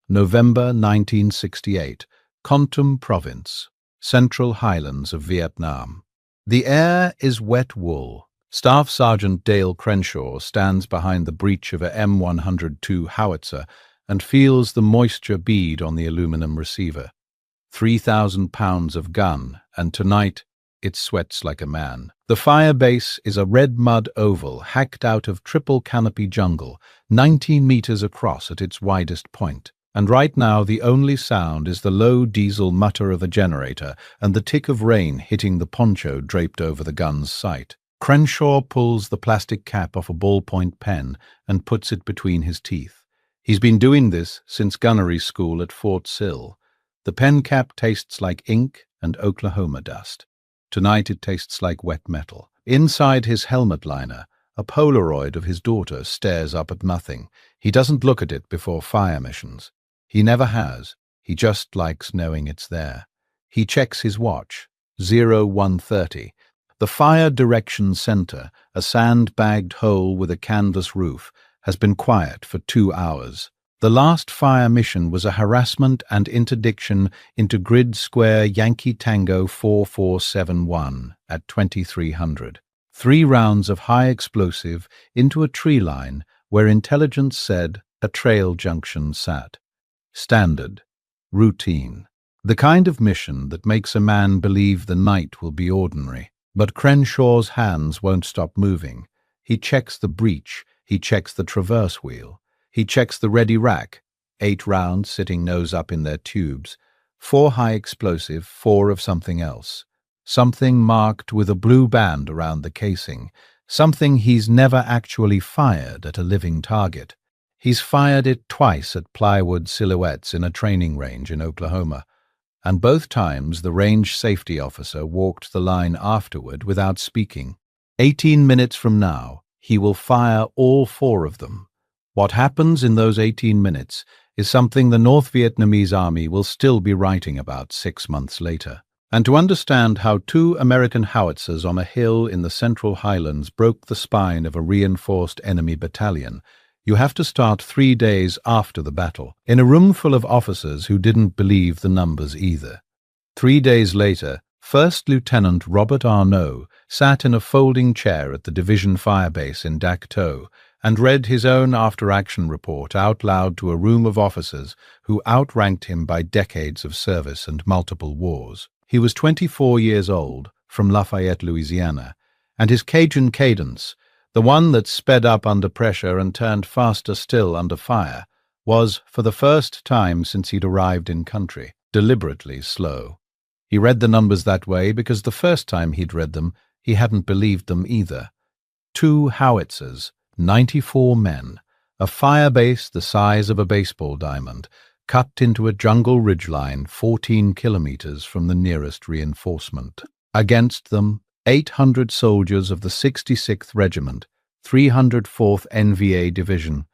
November 1968, Con Tum Province, Central Highlands of Vietnam. The air is wet wool. Staff Sergeant Dale Crenshaw stands behind the breech of a M102 howitzer and feels the moisture bead on the aluminum receiver. 3,000 pounds of gun, and tonight it sweats like a man. The fire base is a red mud oval hacked out of triple canopy jungle, 19 meters across at its widest point. And right now the only sound is the low diesel mutter of a generator and the tick of rain hitting the poncho draped over the gun's sight. Crenshaw pulls the plastic cap off a ballpoint pen and puts it between his teeth. He's been doing this since gunnery school at Fort Sill. The pen cap tastes like ink and Oklahoma dust. Tonight it tastes like wet metal. Inside his helmet liner, a Polaroid of his daughter stares up at nothing. He doesn't look at it before fire missions. He never has. He just likes knowing it's there. He checks his watch. 0130. The Fire Direction Center, a sand-bagged hole with a canvas roof, has been quiet for 2 hours. The last fire mission was a harassment and interdiction into Grid Square Yankee Tango 4471 at 2300. 3 rounds of high explosive into a tree line where intelligence said a trail junction sat. Standard. Routine. The kind of mission that makes a man believe the night will be ordinary. But Crenshaw's hands won't stop moving. He checks the breech. He checks the traverse wheel. He checks the ready rack. 8 rounds sitting nose up in their tubes. 4 high explosive, 4 of something else. Something marked with a blue band around the casing. Something he's never actually fired at a living target. He's fired it twice at plywood silhouettes in a training range in Oklahoma. And both times the range safety officer walked the line afterward without speaking. 18 minutes from now, he will fire all 4 of them. What happens in those 18 minutes is something the North Vietnamese army will still be writing about 6 months later. And to understand how 2 American howitzers on a hill in the Central Highlands broke the spine of a reinforced enemy battalion, you have to start 3 days after the battle, in a room full of officers who didn't believe the numbers either. 3 days later, First Lieutenant Robert Arnault sat in a folding chair at the division firebase in Dak To and read his own after-action report out loud to a room of officers who outranked him by decades of service and multiple wars. He was 24 years old, from Lafayette, Louisiana, and his Cajun cadence, the one that sped up under pressure and turned faster still under fire, was, for the first time since he'd arrived in country, deliberately slow. He read the numbers that way because the first time he'd read them, he hadn't believed them either. 2 howitzers, 94 men, a firebase the size of a baseball diamond, cut into a jungle ridgeline 14 kilometers from the nearest reinforcement. Against them, 800 soldiers of the 66th Regiment, 304th NVA Division,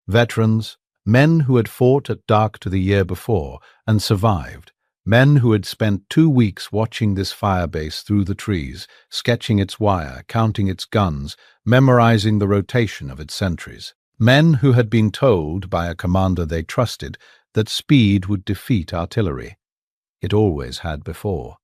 veterans, men who had fought at Dak the year before and survived, men who had spent 2 weeks watching this firebase through the trees, sketching its wire, counting its guns, memorizing the rotation of its sentries, men who had been told by a commander they trusted that speed would defeat artillery. It always had before.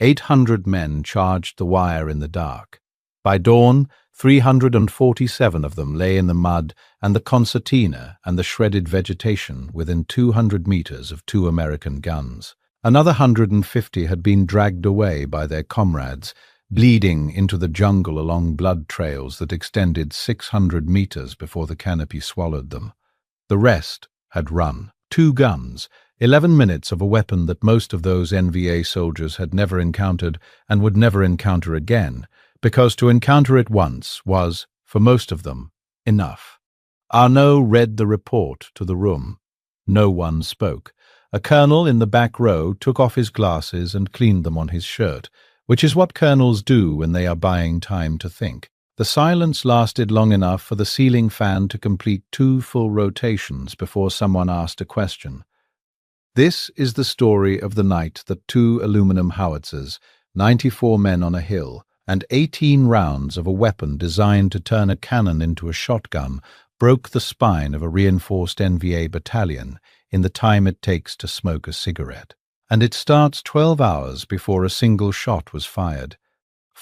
800 men charged the wire in the dark. By dawn, 347 of them lay in the mud and the concertina and the shredded vegetation within 200 meters of 2 American guns. Another 150 had been dragged away by their comrades, bleeding into the jungle along blood trails that extended 600 meters before the canopy swallowed them. The rest had run. 2 guns, 11 minutes of a weapon that most of those NVA soldiers had never encountered and would never encounter again, because to encounter it once was, for most of them, enough. Arnault read the report to the room. No one spoke. A colonel in the back row took off his glasses and cleaned them on his shirt, which is what colonels do when they are buying time to think. The silence lasted long enough for the ceiling fan to complete 2 full rotations before someone asked a question. This is the story of the night that 2 aluminum howitzers, 94 men on a hill, and 18 rounds of a weapon designed to turn a cannon into a shotgun broke the spine of a reinforced NVA battalion in the time it takes to smoke a cigarette. And it starts 12 hours before a single shot was fired.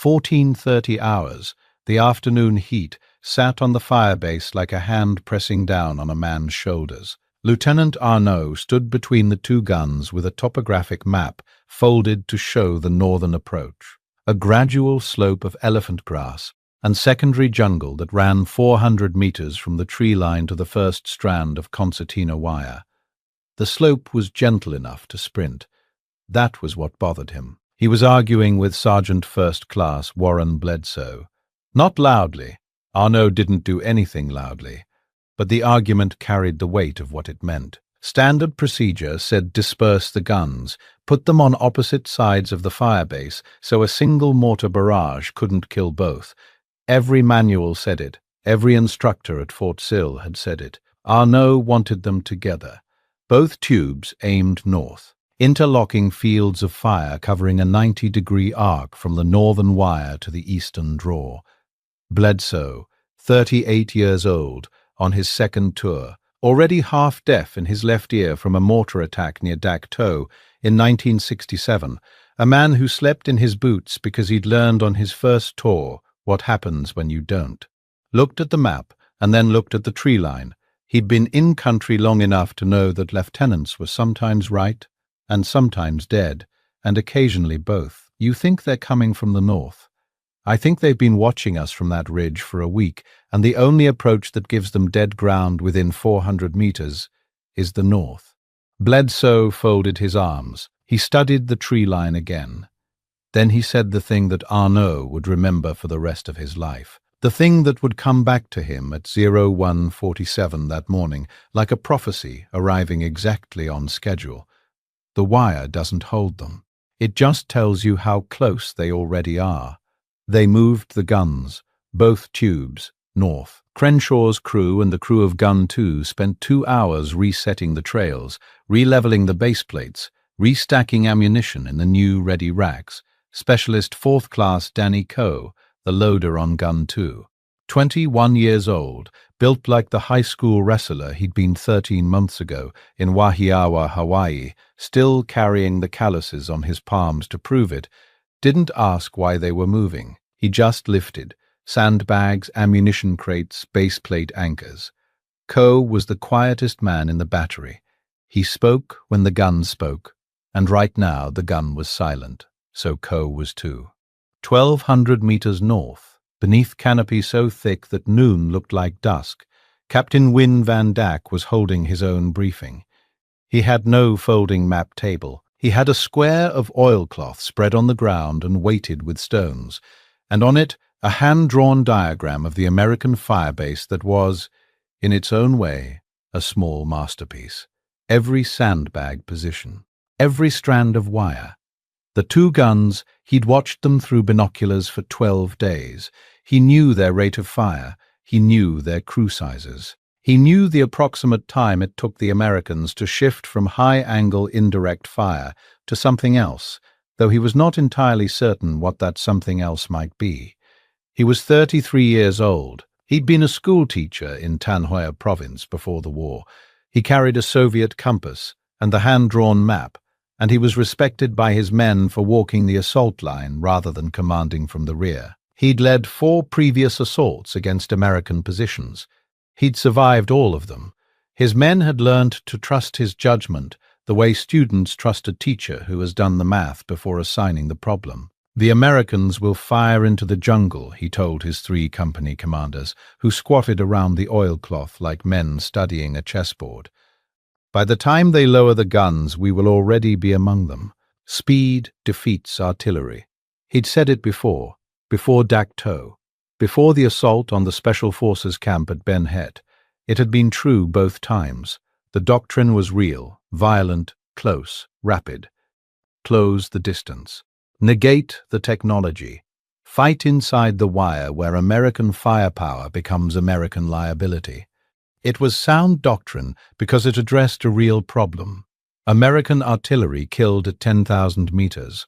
1430 hours, the afternoon heat sat on the firebase like a hand pressing down on a man's shoulders. Lieutenant Arnaud stood between the two guns with a topographic map folded to show the northern approach. A gradual slope of elephant grass and secondary jungle that ran 400 meters from the tree line to the first strand of concertina wire. The slope was gentle enough to sprint. That was what bothered him. He was arguing with Sergeant First Class Warren Bledsoe. Not loudly. Arnaud didn't do anything loudly. But the argument carried the weight of what it meant. Standard procedure said disperse the guns, put them on opposite sides of the firebase so a single mortar barrage couldn't kill both. Every manual said it. Every instructor at Fort Sill had said it. Arnaud wanted them together. Both tubes aimed north. Interlocking fields of fire covering a 90-degree arc from the northern wire to the eastern draw. Bledsoe, 38 years old, on his second tour, already half deaf in his left ear from a mortar attack near Dak To in 1967, a man who slept in his boots because he'd learned on his first tour what happens when you don't. Looked at the map and then looked at the tree line. He'd been in country long enough to know that lieutenants were sometimes right and sometimes dead, and occasionally both. You think they're coming from the north. I think they've been watching us from that ridge for a week, and the only approach that gives them dead ground within 400 meters is the north. Bledsoe folded his arms. He studied the tree line again. Then he said the thing that Arnaud would remember for the rest of his life. The thing that would come back to him at 0147 that morning, like a prophecy arriving exactly on schedule. The wire doesn't hold them. It just tells you how close they already are. They moved the guns, both tubes, north. Crenshaw's crew and the crew of Gun 2 spent 2 hours resetting the trails, re-leveling the base plates, restacking ammunition in the new ready racks. Specialist 4th Class Danny Coe, the loader on Gun 2. 21 years old, built like the high school wrestler he'd been 13 months ago in Wahiawa, Hawaii, still carrying the calluses on his palms to prove it, didn't ask why they were moving. He just lifted. Sandbags, ammunition crates, baseplate anchors. Coe was the quietest man in the battery. He spoke when the gun spoke, and right now the gun was silent, so Coe was too. 1,200 meters north, beneath canopy so thick that noon looked like dusk, Captain Win Van Dak was holding his own briefing. He had no folding map table. He had a square of oilcloth spread on the ground and weighted with stones, and on it a hand-drawn diagram of the American firebase that was, in its own way, a small masterpiece. Every sandbag position, every strand of wire. The two guns, he'd watched them through binoculars for 12 days. He knew their rate of fire. He knew their crew sizes. He knew the approximate time it took the Americans to shift from high-angle indirect fire to something else, though he was not entirely certain what that something else might be. He was 33 years old. He'd been a school teacher in Tanhoya province before the war. He carried a Soviet compass and the hand-drawn map, and he was respected by his men for walking the assault line rather than commanding from the rear. He'd led 4 previous assaults against American positions. He'd survived all of them. His men had learned to trust his judgment the way students trust a teacher who has done the math before assigning the problem. The Americans will fire into the jungle, he told his 3 company commanders, who squatted around the oilcloth like men studying a chessboard. By the time they lower the guns, we will already be among them. Speed defeats artillery. He'd said it before Dak To. Before the assault on the Special Forces camp at Ben Het, it had been true both times. The doctrine was real, violent, close, rapid. Close the distance. Negate the technology. Fight inside the wire where American firepower becomes American liability. It was sound doctrine because it addressed a real problem. American artillery killed at 10,000 meters.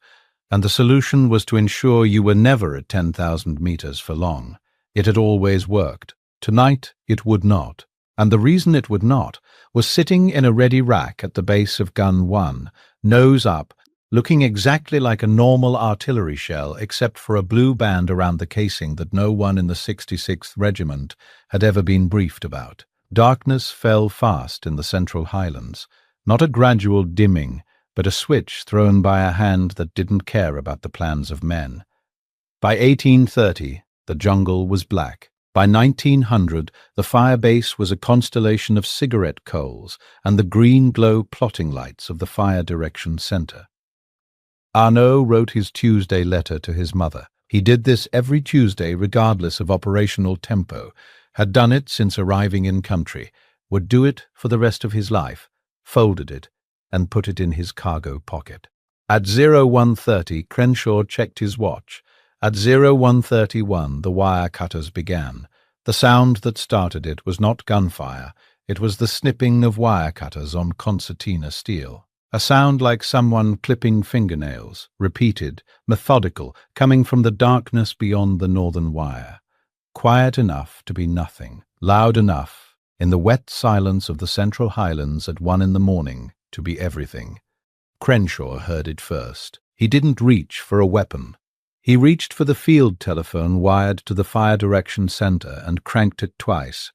And the solution was to ensure you were never at 10,000 meters for long. It had always worked. Tonight, it would not. And the reason it would not was sitting in a ready rack at the base of gun 1, nose up, looking exactly like a normal artillery shell except for a blue band around the casing that no one in the 66th Regiment had ever been briefed about. Darkness fell fast in the Central Highlands, not a gradual dimming, but a switch thrown by a hand that didn't care about the plans of men. By 1830, the jungle was black. By 1900, the fire base was a constellation of cigarette coals and the green glow plotting lights of the fire direction center. Arnaud wrote his Tuesday letter to his mother. He did this every Tuesday regardless of operational tempo, had done it since arriving in country, would do it for the rest of his life, folded it, and put it in his cargo pocket. At 0130, Crenshaw checked his watch. At 0131, the wire cutters began. The sound that started it was not gunfire, it was the snipping of wire cutters on concertina steel. A sound like someone clipping fingernails, repeated, methodical, coming from the darkness beyond the northern wire. Quiet enough to be nothing, loud enough, in the wet silence of the Central Highlands at 1 in the morning, to be everything. Crenshaw heard it first. He didn't reach for a weapon. He reached for the field telephone wired to the fire direction center and cranked it twice.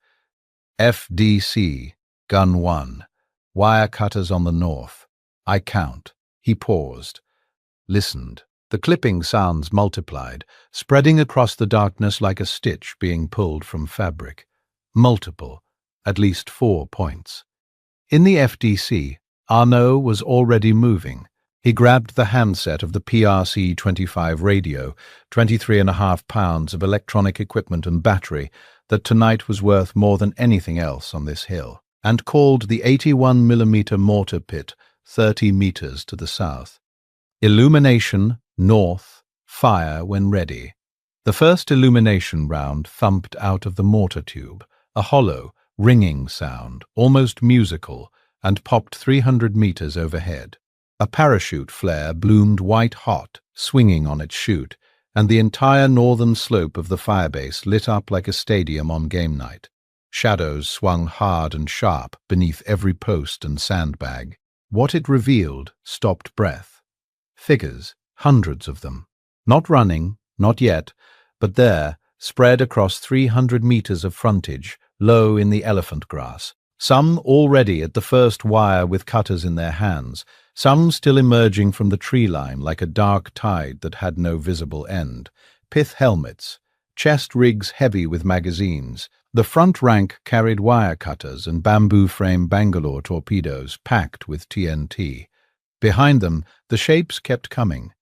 FDC, gun 1, wire cutters on the north. I count. He paused, listened. The clipping sounds multiplied, spreading across the darkness like a stitch being pulled from fabric. Multiple, at least 4 points. In the FDC, Arnaud was already moving. He grabbed the handset of the PRC-25 radio, 23.5 pounds of electronic equipment and battery that tonight was worth more than anything else on this hill, and called the 81mm mortar pit 30 meters to the south. Illumination, north, fire when ready. The first illumination round thumped out of the mortar tube, a hollow, ringing sound, almost musical, and popped 300 meters overhead. A parachute flare bloomed white-hot, swinging on its chute, and the entire northern slope of the firebase lit up like a stadium on game night. Shadows swung hard and sharp beneath every post and sandbag. What it revealed stopped breath. Figures, hundreds of them. Not running, not yet, but there, spread across 300 meters of frontage, low in the elephant grass. Some already at the first wire with cutters in their hands, some still emerging from the tree line like a dark tide that had no visible end. Pith helmets, chest rigs heavy with magazines. The front rank carried wire cutters and bamboo-frame Bangalore torpedoes packed with TNT. Behind them, the shapes kept coming.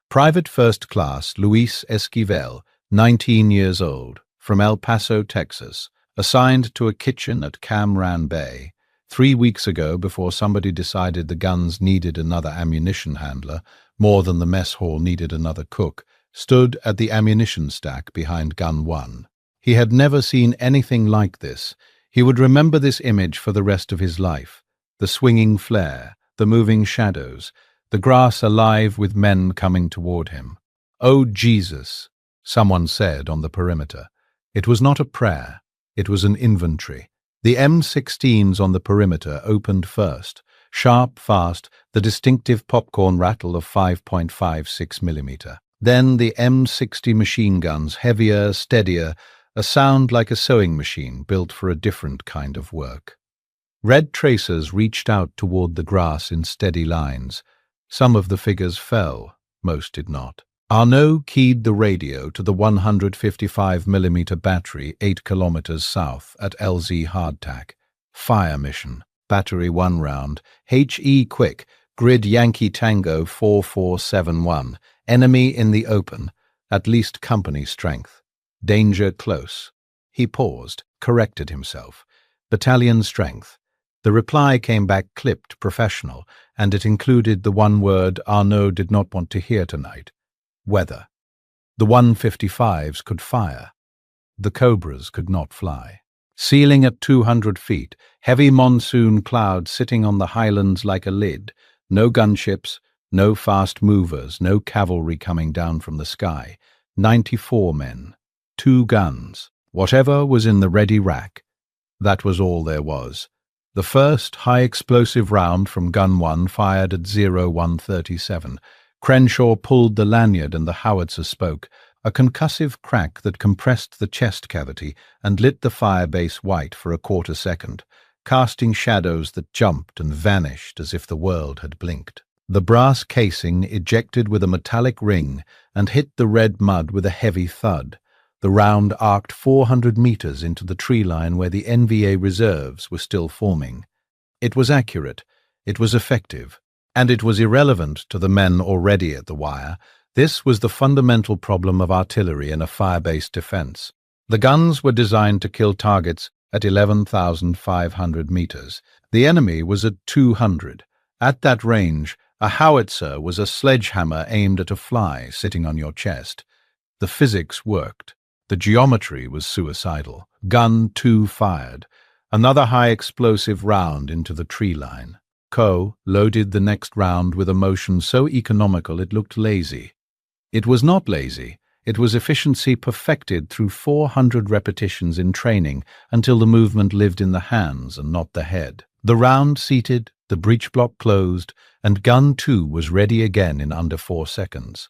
Private First Class Luis Esquivel, 19 years old, from El Paso, Texas, assigned to a kitchen at Cam Ranh Bay. 3 weeks ago, before somebody decided the guns needed another ammunition handler, more than the mess hall needed another cook, stood at the ammunition stack behind gun 1. He had never seen anything like this. He would remember this image for the rest of his life. The swinging flare, the moving shadows, the grass alive with men coming toward him. "Oh, Jesus," someone said on the perimeter. It was not a prayer. It was an inventory. The M16s on the perimeter opened first, sharp, fast, the distinctive popcorn rattle of 5.56mm. Then the M60 machine guns, heavier, steadier, a sound like a sewing machine built for a different kind of work. Red tracers reached out toward the grass in steady lines. Some of the figures fell, most did not. Arnaud keyed the radio to the 155mm battery 8 kilometers south at LZ Hardtack. Fire mission. Battery 1 round. HE quick. Grid Yankee Tango 4471. Enemy in the open. At least company strength. Danger close. He paused, corrected himself. Battalion strength. The reply came back clipped, professional, and it included the one word Arnaud did not want to hear tonight. Weather. The 155s could fire. The Cobras could not fly. Ceiling at 200 feet, heavy monsoon clouds sitting on the highlands like a lid. No gunships, no fast movers, no cavalry coming down from the sky. 94 men. 2 guns. Whatever was in the ready rack. That was all there was. The first high-explosive round from Gun 1 fired at 0137. Crenshaw pulled the lanyard and the howitzer spoke, a concussive crack that compressed the chest cavity and lit the firebase white for a quarter second, casting shadows that jumped and vanished as if the world had blinked. The brass casing ejected with a metallic ring and hit the red mud with a heavy thud. The round arced 400 meters into the tree line where the NVA reserves were still forming. It was accurate, it was effective, and it was irrelevant to the men already at the wire. This was the fundamental problem of artillery in a fire-based defense. The guns were designed to kill targets at 11,500 meters. The enemy was at 200. At that range, a howitzer was a sledgehammer aimed at a fly sitting on your chest. The physics worked. The geometry was suicidal. Gun 2 fired. Another high-explosive round into the tree line. Coe loaded the next round with a motion so economical it looked lazy. It was not lazy. It was efficiency perfected through 400 repetitions in training until the movement lived in the hands and not the head. The round seated, the breech block closed, and Gun 2 was ready again in under 4 seconds.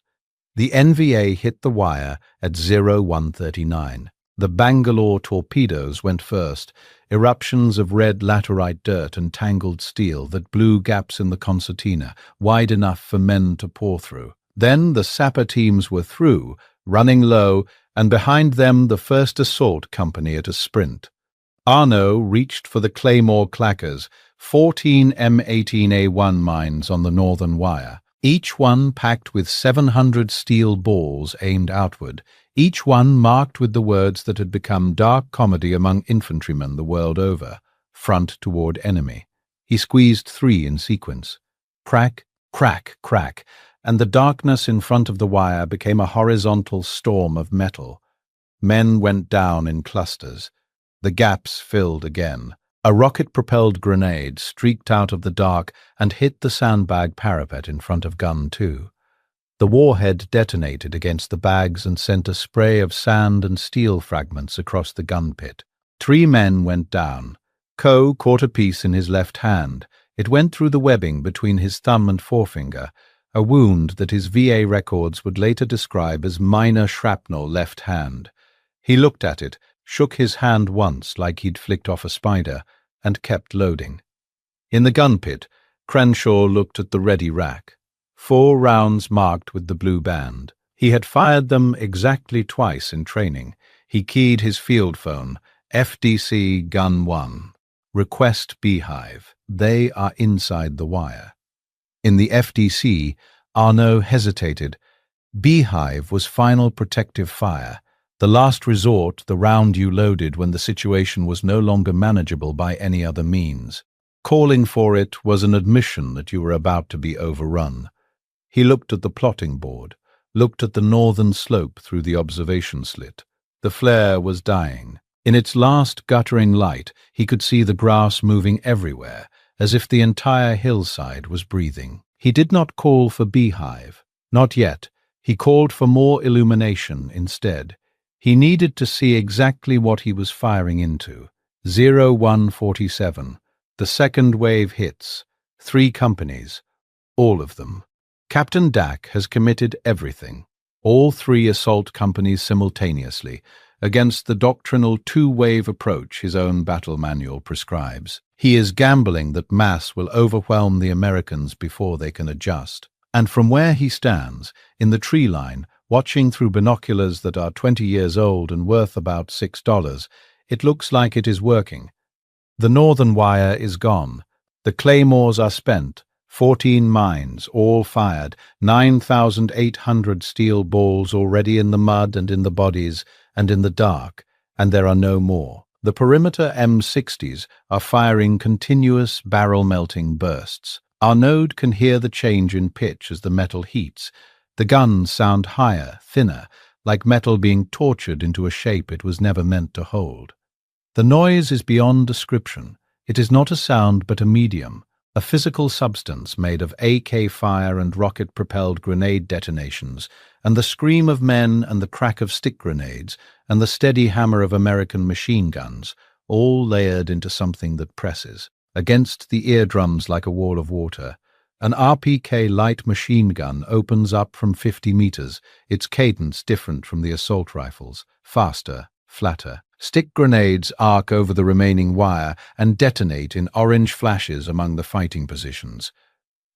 The NVA hit the wire at 0139. The Bangalore torpedoes went first, eruptions of red laterite dirt and tangled steel that blew gaps in the concertina, wide enough for men to pour through. Then the sapper teams were through, running low, and behind them the first assault company at a sprint. Arnault reached for the Claymore clackers, 14 M18A1 mines on the northern wire, each one packed with 700 steel balls aimed outward, each one marked with the words that had become dark comedy among infantrymen the world over: front toward enemy. He squeezed 3 in sequence. Crack, crack, crack, and the darkness in front of the wire became a horizontal storm of metal. Men went down in clusters. The gaps filled again. A rocket-propelled grenade streaked out of the dark and hit the sandbag parapet in front of Gun 2. The warhead detonated against the bags and sent a spray of sand and steel fragments across the gun pit. 3 men went down. Coe caught a piece in his left hand. It went through the webbing between his thumb and forefinger, a wound that his VA records would later describe as minor shrapnel left hand. He looked at it, shook his hand once like he'd flicked off a spider, and kept loading. In the gun pit, Crenshaw looked at the ready rack. 4 rounds marked with the blue band. He had fired them exactly twice in training. He keyed his field phone, FDC Gun 1. Request Beehive. They are inside the wire. In the FDC, Arnault hesitated. Beehive was final protective fire, the last resort, the round you loaded when the situation was no longer manageable by any other means. Calling for it was an admission that you were about to be overrun. He looked at the plotting board, looked at the northern slope through the observation slit. The flare was dying. In its last guttering light, he could see the grass moving everywhere, as if the entire hillside was breathing. He did not call for Beehive. Not yet. He called for more illumination instead. He needed to see exactly what he was firing into. 0147. The second wave hits. 3 companies. All of them. Captain Dack has committed everything. All 3 assault companies simultaneously, against the doctrinal 2-wave approach his own battle manual prescribes. He is gambling that mass will overwhelm the Americans before they can adjust. And from where he stands, in the tree line, watching through binoculars that are 20 years old and worth about $6, it looks like it is working. The northern wire is gone. The claymores are spent. 14 mines, all fired, 9,800 steel balls already in the mud and in the bodies and in the dark, and there are no more. The perimeter M60s are firing continuous barrel-melting bursts. Arnaud can hear the change in pitch as the metal heats. The guns sound higher, thinner, like metal being tortured into a shape it was never meant to hold. The noise is beyond description. It is not a sound but a medium, a physical substance made of AK fire and rocket-propelled grenade detonations, and the scream of men and the crack of stick grenades and the steady hammer of American machine guns, all layered into something that presses. Against the eardrums like a wall of water. An RPK light machine gun opens up from 50 meters, its cadence different from the assault rifles, faster, flatter. Stick grenades arc over the remaining wire and detonate in orange flashes among the fighting positions.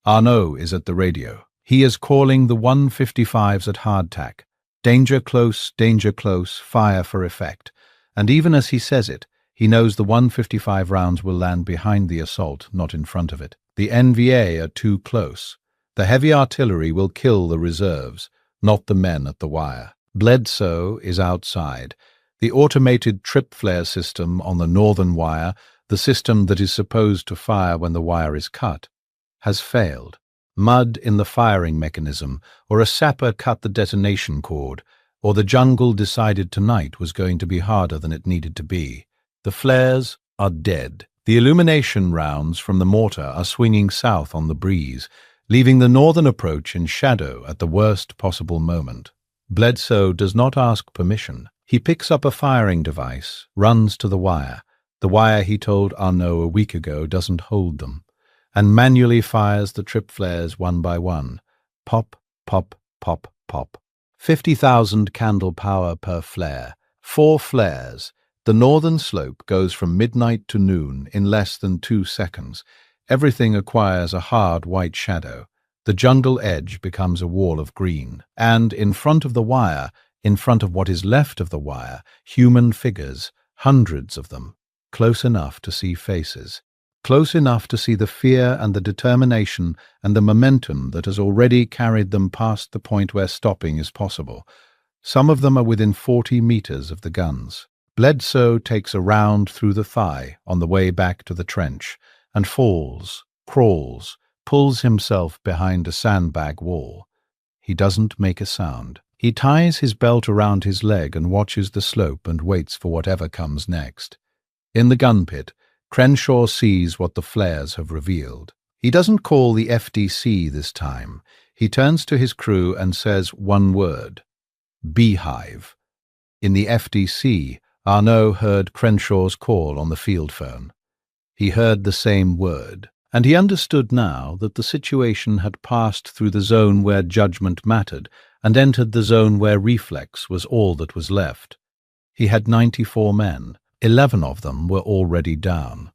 Arnaud is at the radio. He is calling the 155s at hardtack. Danger close, fire for effect. And even as he says it, he knows the 155 rounds will land behind the assault, not in front of it. The NVA are too close. The heavy artillery will kill the reserves, not the men at the wire. Bledsoe is outside. The automated trip flare system on the northern wire, the system that is supposed to fire when the wire is cut, has failed. Mud in the firing mechanism, or a sapper cut the detonation cord, or the jungle decided tonight was going to be harder than it needed to be. The flares are dead. The illumination rounds from the mortar are swinging south on the breeze, leaving the northern approach in shadow at the worst possible moment. Bledsoe does not ask permission. He picks up a firing device, runs to the wire he told Arnaud a week ago doesn't hold them, and manually fires the trip flares one by one. Pop, pop, pop, pop. 50,000 candle power per flare. 4 flares. The northern slope goes from midnight to noon in less than 2 seconds. Everything acquires a hard white shadow. The jungle edge becomes a wall of green. And in front of the wire, in front of what is left of the wire, human figures, hundreds of them, close enough to see faces. Close enough to see the fear and the determination and the momentum that has already carried them past the point where stopping is possible. Some of them are within 40 meters of the guns. Bledsoe takes a round through the thigh on the way back to the trench and falls, crawls, pulls himself behind a sandbag wall. He doesn't make a sound. He ties his belt around his leg and watches the slope and waits for whatever comes next. In the gun pit, Crenshaw sees what the flares have revealed. He doesn't call the FDC this time. He turns to his crew and says one word: beehive. In the FDC, Arnaud heard Crenshaw's call on the field phone. He heard the same word, and he understood now that the situation had passed through the zone where judgment mattered and entered the zone where reflex was all that was left. He had 94 men. 11 of them were already down.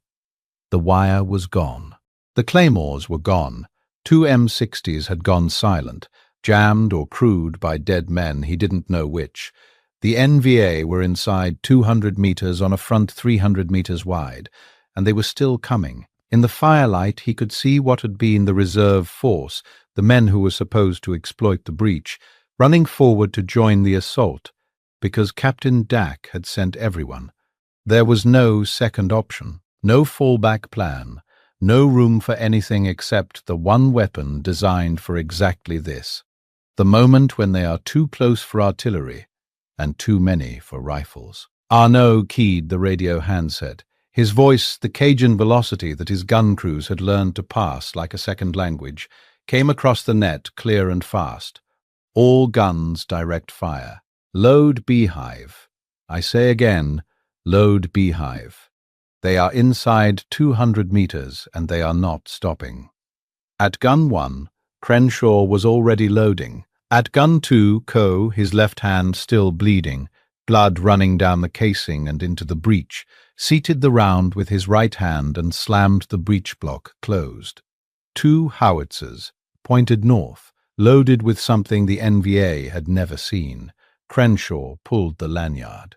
The wire was gone. The claymores were gone. 2 M60s had gone silent, jammed or crewed by dead men, he didn't know which. The NVA were inside 200 meters on a front 300 meters wide, and they were still coming. In the firelight he could see what had been the reserve force, the men who were supposed to exploit the breach, running forward to join the assault, because Captain Dack had sent everyone. There was no second option, no fallback plan, no room for anything except the one weapon designed for exactly this, the moment when they are too close for artillery and too many for rifles. Arnaud keyed the radio handset, his voice, the Cajun velocity that his gun crews had learned to pass like a second language, came across the net clear and fast. All guns direct fire. Load beehive. I say again, load beehive. They are inside 200 meters and they are not stopping. At gun 1, Crenshaw was already loading. At gun 2, Coe, his left hand still bleeding, blood running down the casing and into the breech, seated the round with his right hand and slammed the breech block closed. 2 howitzers, pointed north, loaded with something the NVA had never seen. Crenshaw pulled the lanyard.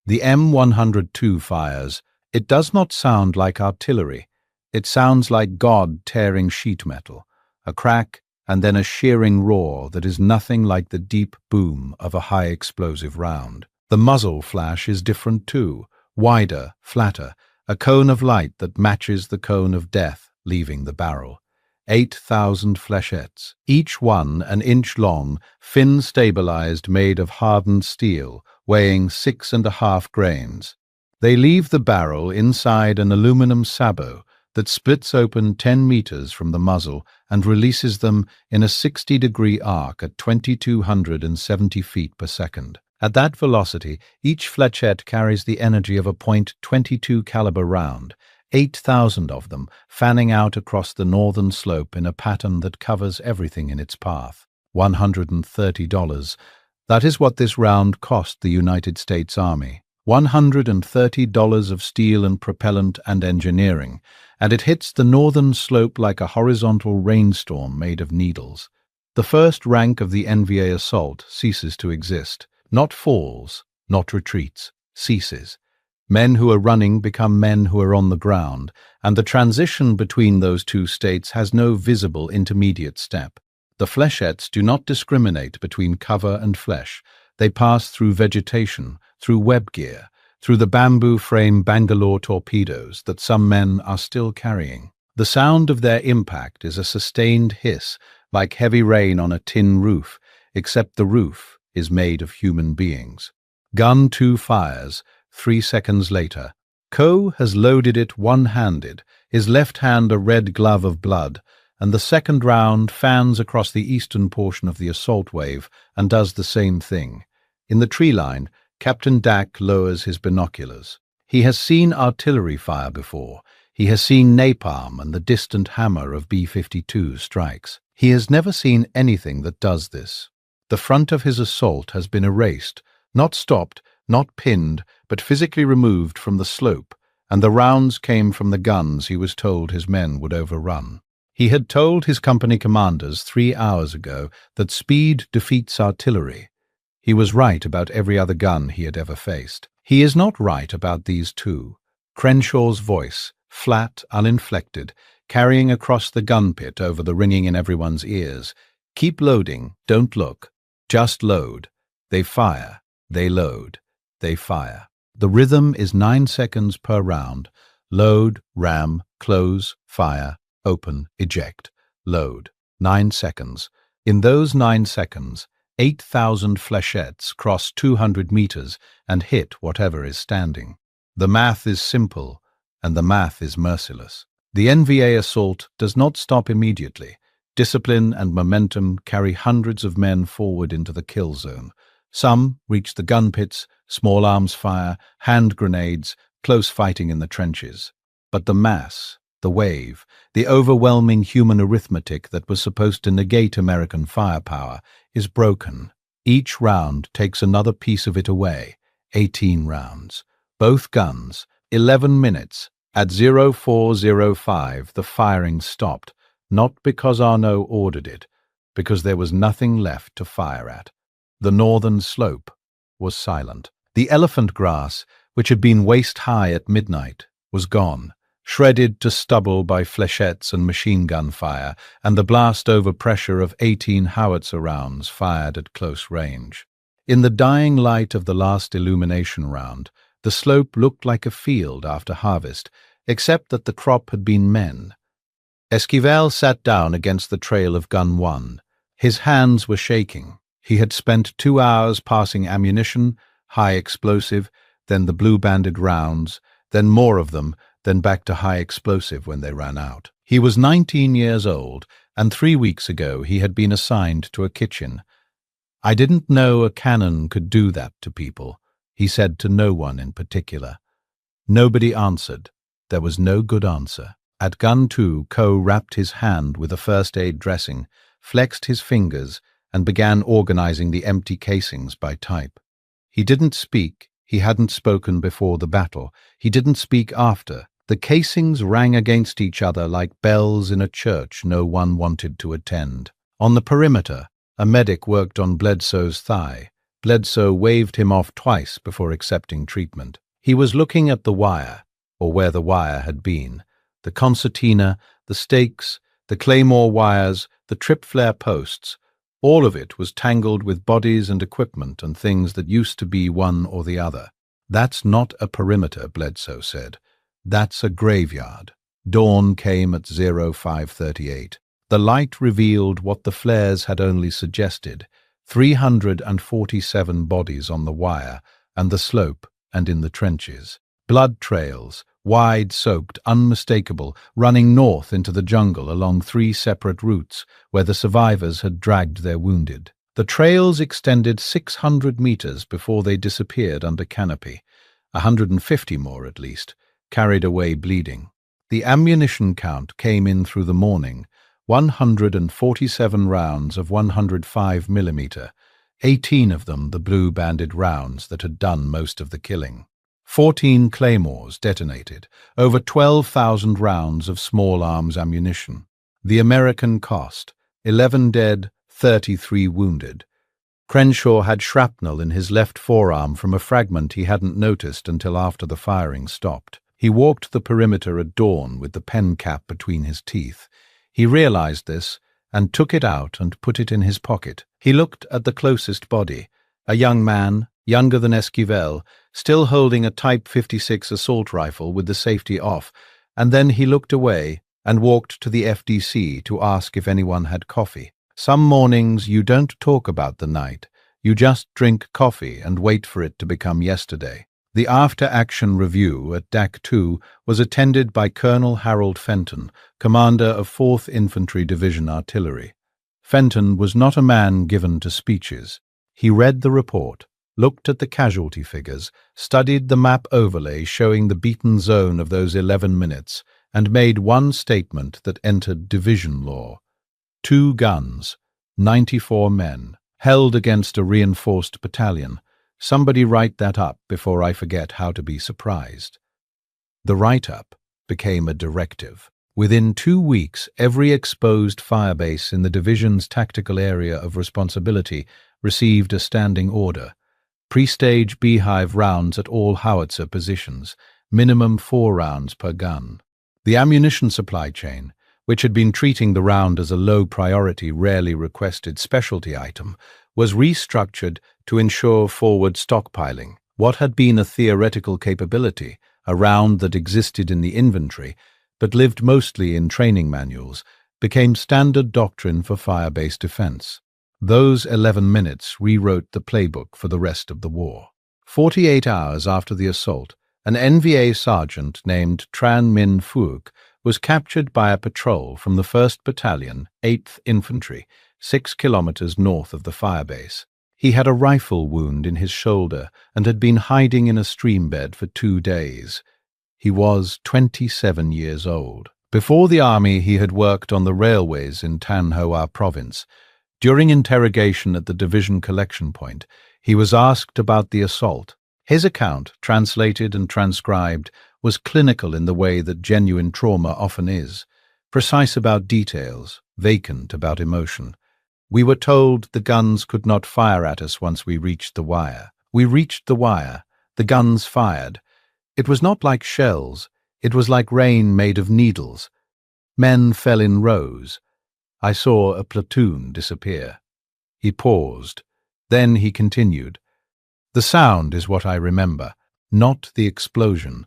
The M102 fires. It does not sound like artillery. It sounds like God tearing sheet metal, a crack and then a shearing roar that is nothing like the deep boom of a high explosive round. The muzzle flash is different too, wider, flatter, a cone of light that matches the cone of death leaving the barrel. 8,000 flechettes, each one an inch long, fin-stabilized, made of hardened steel, weighing 6.5 grains. They leave the barrel inside an aluminum sabot that splits open 10 meters from the muzzle and releases them in a 60-degree arc at 2,270 feet per second. At that velocity, each flechette carries the energy of a .22 caliber round, 8,000 of them fanning out across the northern slope in a pattern that covers everything in its path. $130. That is what this round cost the United States Army. $130 of steel and propellant and engineering, and it hits the northern slope like a horizontal rainstorm made of needles. The first rank of the NVA assault ceases to exist. Not falls, not retreats, ceases. Men who are running become men who are on the ground, and the transition between those two states has no visible intermediate step. The flechettes do not discriminate between cover and flesh. They pass through vegetation, through web gear, through the bamboo frame Bangalore torpedoes that some men are still carrying. The sound of their impact is a sustained hiss, like heavy rain on a tin roof, except the roof is made of human beings. Gun 2 fires. 3 seconds later. Coe has loaded it one-handed, his left hand a red glove of blood, and the second round fans across the eastern portion of the assault wave and does the same thing. In the tree line, Captain Dack lowers his binoculars. He has seen artillery fire before. He has seen napalm and the distant hammer of B-52 strikes. He has never seen anything that does this. The front of his assault has been erased, not stopped, not pinned, but physically removed from the slope, and the rounds came from the guns he was told his men would overrun. He had told his company commanders 3 hours ago that speed defeats artillery. He was right about every other gun he had ever faced. He is not right about these two. Crenshaw's voice, flat, uninflected, carrying across the gun pit over the ringing in everyone's ears. Keep loading, don't look. Just load. They fire. They load. They fire. The rhythm is 9 seconds per round. Load, ram, close, fire, open, eject, load. 9 seconds. In those 9 seconds, 8,000 flechettes cross 200 meters and hit whatever is standing. The math is simple, and the math is merciless. The NVA assault does not stop immediately. Discipline and momentum carry hundreds of men forward into the kill zone. Some reach the gun pits, small arms fire, hand grenades, close fighting in the trenches. But the mass, the wave, the overwhelming human arithmetic that was supposed to negate American firepower, is broken. Each round takes another piece of it away. 18 rounds. Both guns. 11 minutes. At 0405, the firing stopped, not because Arnaud ordered it, because there was nothing left to fire at. The northern slope was silent. The elephant grass, which had been waist-high at midnight, was gone, shredded to stubble by flechettes and machine gun fire and the blast-over pressure of 18 howitzer rounds fired at close range. In the dying light of the last illumination round, the slope looked like a field after harvest, except that the crop had been men. Esquivel sat down against the trail of gun 1. His hands were shaking. He had spent 2 hours passing ammunition, high explosive, then the blue-banded rounds, then more of them, then back to high explosive when they ran out. He was 19 years old, and 3 weeks ago he had been assigned to a kitchen. "I didn't know a cannon could do that to people," he said to no one in particular. Nobody answered. There was no good answer. At gun 2, Coe wrapped his hand with a first-aid dressing, flexed his fingers, and began organizing the empty casings by type. He didn't speak. He hadn't spoken before the battle. He didn't speak after. The casings rang against each other like bells in a church no one wanted to attend. On the perimeter, a medic worked on Bledsoe's thigh. Bledsoe waved him off twice before accepting treatment. He was looking at the wire, or where the wire had been. The concertina, the stakes, the claymore wires, the tripflare posts, all of it was tangled with bodies and equipment and things that used to be one or the other. "That's not a perimeter," Bledsoe said. "That's a graveyard." Dawn came at 0538. The light revealed what the flares had only suggested: 347 bodies on the wire and the slope and in the trenches. Blood trails, wide-soaked, unmistakable, running north into the jungle along 3 separate routes where the survivors had dragged their wounded. The trails extended 600 meters before they disappeared under canopy, 150 more at least, carried away bleeding. The ammunition count came in through the morning, 147 rounds of 105 millimeter, 18 of them the blue-banded rounds that had done most of the killing. 14 claymores detonated, over 12,000 rounds of small arms ammunition. The American cost, 11 dead, 33 wounded. Crenshaw had shrapnel in his left forearm from a fragment he hadn't noticed until after the firing stopped. He walked the perimeter at dawn with the pen cap between his teeth. He realized this and took it out and put it in his pocket. He looked at the closest body, a young man, younger than Esquivel, still holding a Type 56 assault rifle with the safety off, and then he looked away and walked to the FDC to ask if anyone had coffee. Some mornings you don't talk about the night, you just drink coffee and wait for it to become yesterday. The after-action review at DAC 2 was attended by Colonel Harold Fenton, commander of 4th Infantry Division Artillery. Fenton was not a man given to speeches. He read the report, looked at the casualty figures, studied the map overlay showing the beaten zone of those 11 minutes, and made one statement that entered division law. 2 guns, 94 men, held against a reinforced battalion. Somebody write that up before I forget how to be surprised. The write-up became a directive. Within 2 weeks, every exposed firebase in the division's tactical area of responsibility received a standing order. Pre-stage beehive rounds at all howitzer positions, minimum 4 rounds per gun. The ammunition supply chain, which had been treating the round as a low-priority, rarely requested specialty item, was restructured to ensure forward stockpiling. What had been a theoretical capability, a round that existed in the inventory, but lived mostly in training manuals, became standard doctrine for fire-based defense. Those 11 minutes rewrote the playbook for the rest of the war. 48 hours after the assault, an NVA sergeant named Tran Minh Phuoc was captured by a patrol from the 1st Battalion, 8th Infantry, 6 kilometers north of the firebase. He had a rifle wound in his shoulder and had been hiding in a stream bed for 2 days. He was 27 years old. Before the army, he had worked on the railways in Thanh Hoa province. During interrogation at the division collection point, he was asked about the assault. His account, translated and transcribed, was clinical in the way that genuine trauma often is, precise about details, vacant about emotion. We were told the guns could not fire at us once we reached the wire. We reached the wire. The guns fired. It was not like shells. It was like rain made of needles. Men fell in rows. I saw a platoon disappear. He paused. Then he continued. The sound is what I remember, not the explosion.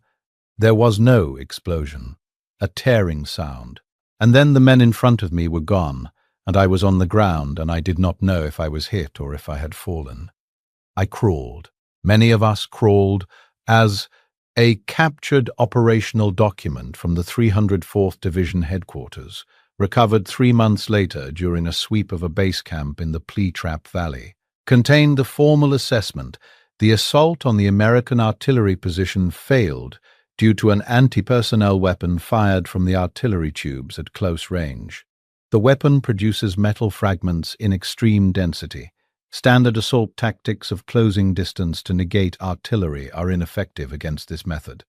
There was no explosion. A tearing sound. And then the men in front of me were gone, and I was on the ground, and I did not know if I was hit or if I had fallen. I crawled. Many of us crawled as a captured operational document from the 304th Division headquarters, recovered 3 months later during a sweep of a base camp in the Pleetrap Valley, contained the formal assessment: the assault on the American artillery position failed due to an anti-personnel weapon fired from the artillery tubes at close range. The weapon produces metal fragments in extreme density. Standard assault tactics of closing distance to negate artillery are ineffective against this method.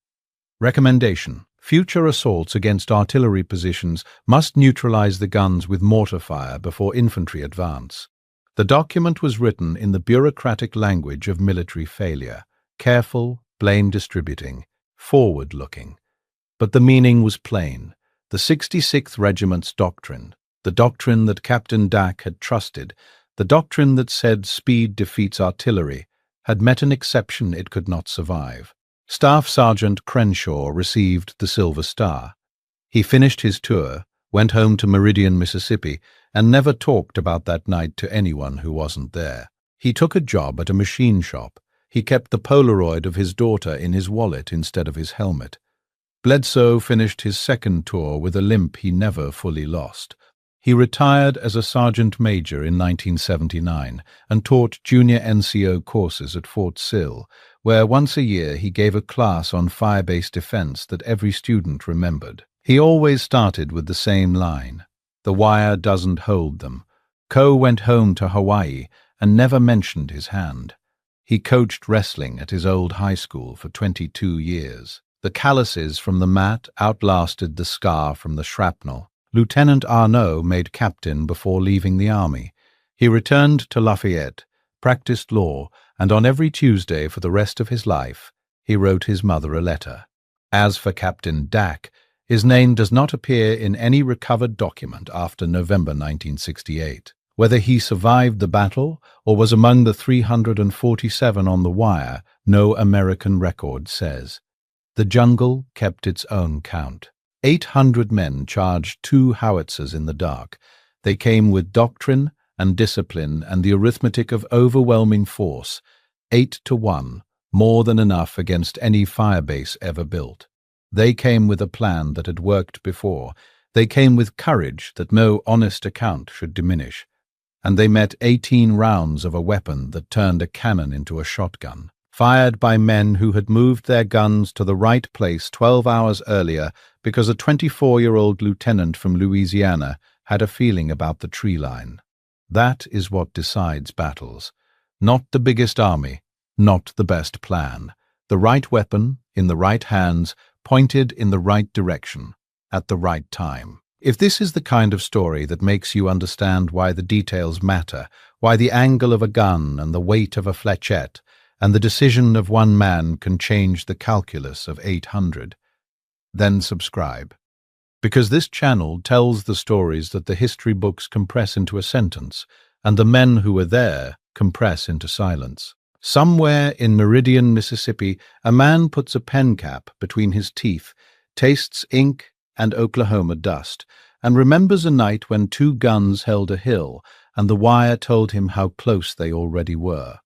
Recommendation: future assaults against artillery positions must neutralize the guns with mortar fire before infantry advance. The document was written in the bureaucratic language of military failure, careful, blame distributing, forward-looking. But the meaning was plain. The 66th Regiment's doctrine, the doctrine that Captain Dak had trusted, the doctrine that said speed defeats artillery, had met an exception it could not survive. Staff Sergeant Crenshaw received the Silver Star. He finished his tour, went home to Meridian, Mississippi, and never talked about that night to anyone who wasn't there. He took a job at a machine shop. He kept the Polaroid of his daughter in his wallet instead of his helmet. Bledsoe finished his second tour with a limp he never fully lost. He retired as a sergeant major in 1979 and taught junior NCO courses at Fort Sill, where once a year he gave a class on fire-based defense that every student remembered. He always started with the same line: "The wire doesn't hold them." Coe went home to Hawaii and never mentioned his hand. He coached wrestling at his old high school for 22 years. The calluses from the mat outlasted the scar from the shrapnel. Lieutenant Arnault made captain before leaving the army. He returned to Lafayette, practiced law, and on every Tuesday for the rest of his life, he wrote his mother a letter. As for Captain Dak, his name does not appear in any recovered document after November 1968. Whether he survived the battle or was among the 347 on the wire, no American record says. The jungle kept its own count. 800 men charged 2 howitzers in the dark. They came with doctrine and discipline and the arithmetic of overwhelming force, 8-1, more than enough against any firebase ever built. They came with a plan that had worked before. They came with courage that no honest account should diminish. And they met 18 rounds of a weapon that turned a cannon into a shotgun, fired by men who had moved their guns to the right place 12 hours earlier because a 24-year-old lieutenant from Louisiana had a feeling about the tree line. That is what decides battles. Not the biggest army, not the best plan. The right weapon, in the right hands, pointed in the right direction, at the right time. If this is the kind of story that makes you understand why the details matter, why the angle of a gun and the weight of a flechette and the decision of one man can change the calculus of 800, then subscribe. Because this channel tells the stories that the history books compress into a sentence, and the men who were there compress into silence. Somewhere in Meridian, Mississippi, a man puts a pen cap between his teeth, tastes ink and Oklahoma dust, and remembers a night when 2 guns held a hill, and the wire told him how close they already were.